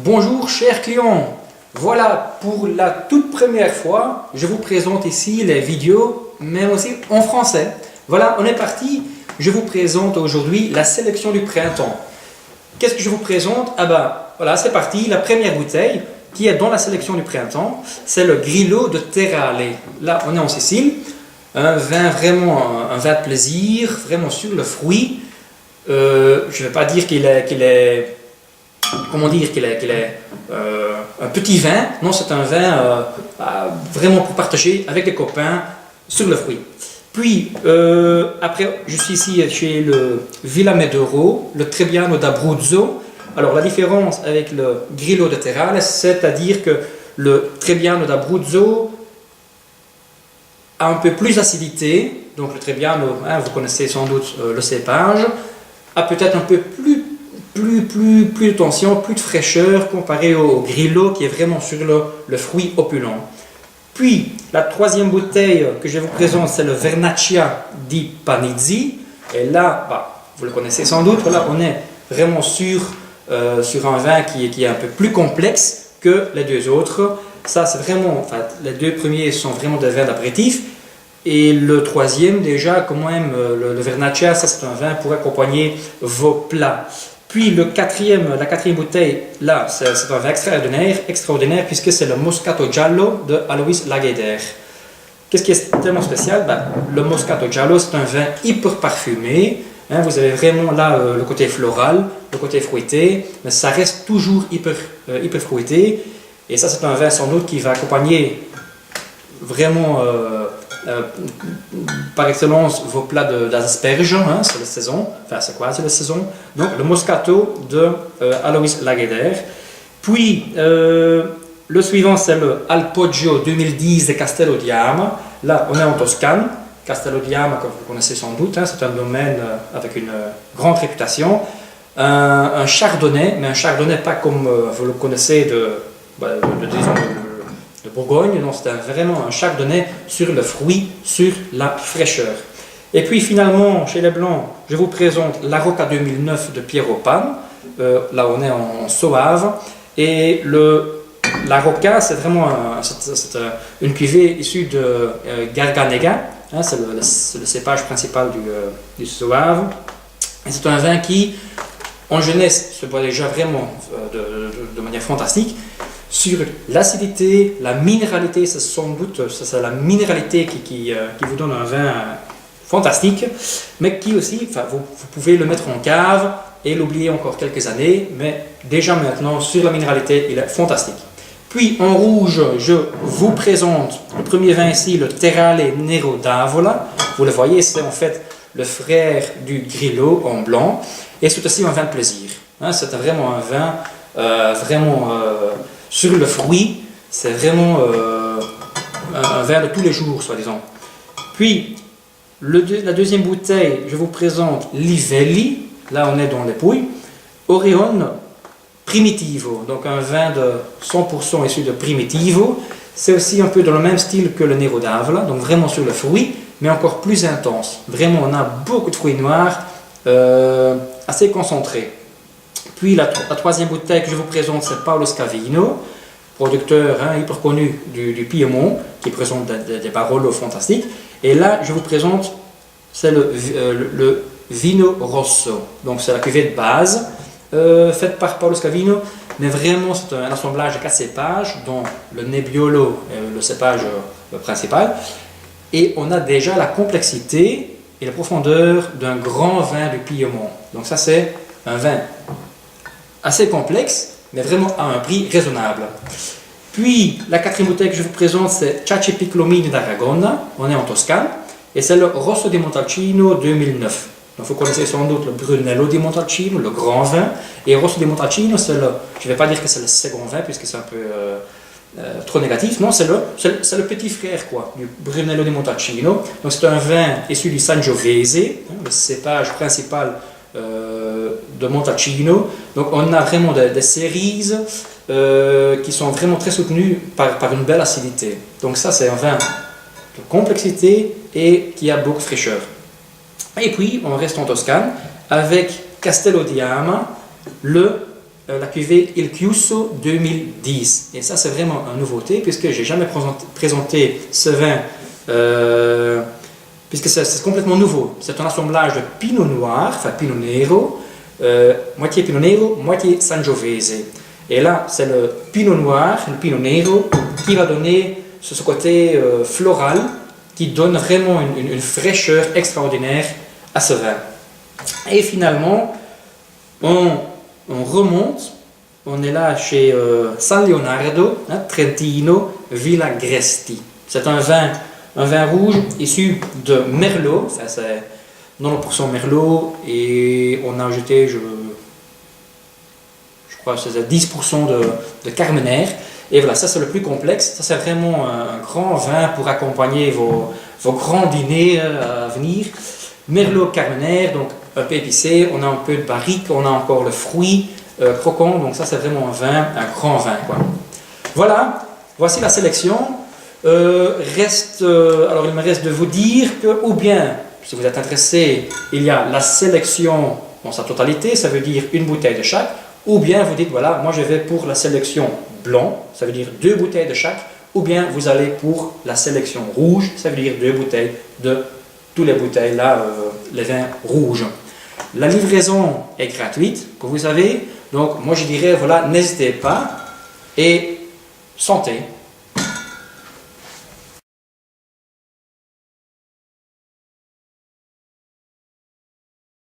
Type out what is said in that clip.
Bonjour chers clients, voilà pour la toute première fois, je vous présente ici les vidéos, mais aussi en français. Voilà, on est parti, je vous présente aujourd'hui la sélection du printemps. Qu'est-ce que je vous présente? Ah ben voilà, c'est parti, la première bouteille qui est dans la sélection du printemps, c'est le Grillo de Terale. Là, on est en Sicile, un vin vraiment, un vin de plaisir, vraiment sur le fruit. Je ne vais pas dire qu'il est un petit vin. Non, c'est un vin vraiment pour partager avec les copains sur le fruit. Puis, après, je suis ici chez le Villa Medoro, le Trebbiano d'Abruzzo. Alors, la différence avec le Grillo de Terale, c'est-à-dire que le Trebbiano d'Abruzzo a un peu plus d'acidité. Donc, le Trebbiano, vous connaissez sans doute le cépage, a peut-être un peu plus de tension, plus de fraîcheur comparé au Grillo qui est vraiment sur le fruit opulent. Puis la troisième bouteille que je vous présente, c'est le Vernaccia di Panizzi. Et là, vous le connaissez sans doute, là on est vraiment sur un vin qui est un peu plus complexe que les deux autres. Ça c'est vraiment, les deux premiers sont vraiment des vins d'apéritif. Et le troisième déjà, quand même, le Vernaccia, ça c'est un vin pour accompagner vos plats. Puis la quatrième bouteille, là, c'est un vin extraordinaire puisque c'est le Moscato Giallo de Alois Lageder. Qu'est-ce qui est tellement spécial? Le Moscato Giallo, c'est un vin hyper parfumé. Vous avez vraiment là le côté floral, le côté fruité, mais ça reste toujours hyper fruité. Et ça, c'est un vin sans doute qui va accompagner vraiment par excellence vos plats d'asperges, c'est la saison, c'est quoi, c'est la saison. Donc le Moscato de Alois Lageder. Puis le suivant c'est le Alpoggio 2010 de Castello di Ama. Là on est en Toscane. Castello di Ama, comme vous connaissez sans doute, c'est un domaine avec une grande réputation. Un chardonnay, mais un chardonnay pas comme vous le connaissez de Bourgogne, donc c'est vraiment un chardonnay sur le fruit, sur la fraîcheur. Et puis finalement, chez les Blancs, je vous présente la Rocca 2009 de Piero Pan. Là, on est en Soave. Et la Rocca, c'est vraiment une cuvée issue de Garganega. C'est le cépage principal du Soave. Et c'est un vin qui, en jeunesse, se boit déjà vraiment de manière fantastique. Sur l'acidité, la minéralité, c'est sans doute la minéralité qui vous donne un vin fantastique, mais qui aussi, vous pouvez le mettre en cave et l'oublier encore quelques années, mais déjà maintenant, sur la minéralité, il est fantastique. Puis en rouge, je vous présente le premier vin ici, le Terale Nero d'Avola. Vous le voyez, c'est en fait le frère du Grillo en blanc, et c'est aussi un vin de plaisir. C'est vraiment un vin sur le fruit, c'est vraiment un vin de tous les jours, soi-disant. Puis, la deuxième bouteille, je vous présente l'Ivelli. Là, on est dans les Pouilles. Orion Primitivo, donc un vin de 100% issu de Primitivo. C'est aussi un peu dans le même style que le Nero d'Avola, donc vraiment sur le fruit, mais encore plus intense. Vraiment, on a beaucoup de fruits noirs, assez concentrés. Puis la troisième bouteille que je vous présente, c'est Paolo Scavino, producteur hyper connu du Piémont, qui présente des Barolo fantastiques. Et là, je vous présente, c'est le Vino Rosso. Donc c'est la cuvée de base, faite par Paolo Scavino, mais vraiment c'est un assemblage de 4 cépages, dont le Nebbiolo est le cépage principal. Et on a déjà la complexité et la profondeur d'un grand vin du Piémont. Donc ça c'est un vin assez complexe, mais vraiment à un prix raisonnable. Puis, la quatrième bouteille que je vous présente, c'est Ciacce Piccolomini d'Aragona. On est en Toscane. Et c'est le Rosso di Montalcino 2009. Donc, vous connaissez sans doute le Brunello di Montalcino, le grand vin. Et Rosso di Montalcino, je ne vais pas dire que c'est le second vin, puisque c'est un peu trop négatif. Non, c'est le petit frère du Brunello di Montalcino. Donc, c'est un vin issu du Sangiovese, le cépage principal de Montalcino. Donc on a vraiment des cerises qui sont vraiment très soutenues par une belle acidité. Donc ça c'est un vin de complexité et qui a beaucoup de fraîcheur. Et puis on reste en Toscane avec Castello di Ama, le la cuvée Il Chiuso 2010. Et ça, c'est vraiment une nouveauté, puisque j'ai jamais présenté ce vin, puisque c'est complètement nouveau. C'est un assemblage de Pinot Noir, enfin Pinot Nero, moitié Pinot Nero, moitié Sangiovese. Et là, c'est le Pinot Noir, le Pinot Nero, qui va donner ce côté floral, qui donne vraiment une fraîcheur extraordinaire à ce vin. Et finalement, on remonte, on est là chez San Leonardo, hein, Trentino, Villa Gresti. C'est un vin rouge issu de Merlot, enfin, c'est 90% Merlot, et on a ajouté, je crois que c'est 10% de Carmenère. Et voilà, ça c'est le plus complexe, ça c'est vraiment un grand vin pour accompagner vos grands dîners à venir. Merlot Carmenère, donc un peu épicé, on a un peu de barrique, on a encore le fruit croquant, donc ça c'est vraiment un grand vin, quoi. Voilà, voici la sélection. Alors il me reste de vous dire que, ou bien, si vous êtes intéressé, il y a la sélection dans sa totalité, ça veut dire une bouteille de chaque, ou bien vous dites, voilà, moi je vais pour la sélection blanc, ça veut dire 2 bouteilles de chaque, ou bien vous allez pour la sélection rouge, ça veut dire 2 bouteilles de toutes les bouteilles, là, les vins rouges. La livraison est gratuite, comme vous savez, donc moi je dirais, voilà, n'hésitez pas et santé.